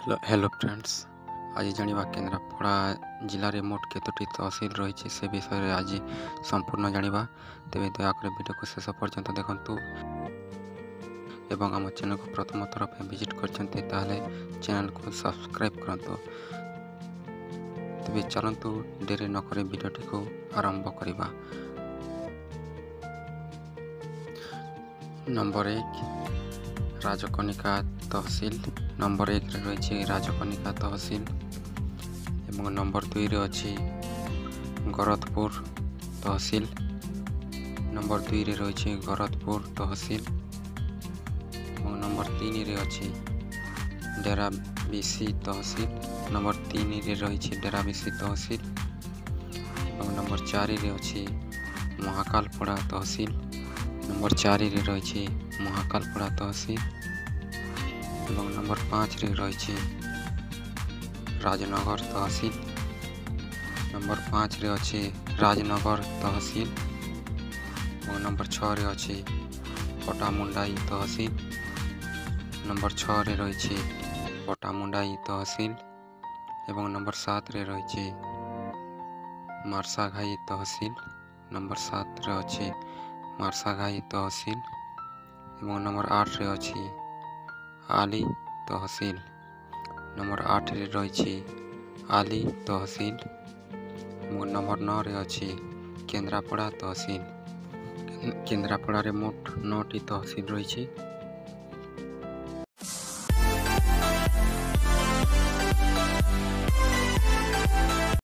Hello friends. आज जानिबा केन्द्रापड़ा जिले में मोट केतोटी तहसिल रही से विषय में आज संपूर्ण जानिबा। तेज दयाकोरी वीडियो को शेष पर्यंत देखंतु एवं आम चैनल को प्रथम थर पे विजिट करछन्ते ताहले चैनल को सब्सक्राइब करंतु। तेज चलंतु देरी न करी वीडियोटी को आरंभ करिबा। नंबर 1 राजकनिका तहसिल। नंबर 1 रही राजकनिका तहसिल एवं नंबर 2 रे अच्छी गरदपुर तहसिल। नंबर 2 रे रही गरदपुर तहसिल और नंबर 3 रे अच्छी डेराबिसी तहसिल। नंबर 3 रे रही डेराबिसी तहसिल और नंबर 4 रे अच्छी महाकालपड़ा तहसिल। नंबर 4 रे रही महाकालपड़ा तहसिल और नंबर 5 रे रही राजनगर तहसिल। नंबर 5 रे अच्छी राजनगर तहसिल और नंबर 6 रे अच्छी पटामुंडाई तहसिल। नंबर 6 रे रही पटामुंडाई तहसिल एवं नंबर 7 रे रही मार्साघाई तहसिल। नंबर 7 रे अच्छी मार्साघाई तहसिल एवं नंबर 8 रे अच्छी आली तहसिल। नंबर 8 रे रही आली तहसिल और नंबर 9 रे अच्छी केन्द्रापड़ा तहसिल। केन्द्रापड़ा रे मोट 9टी तहसिल रही।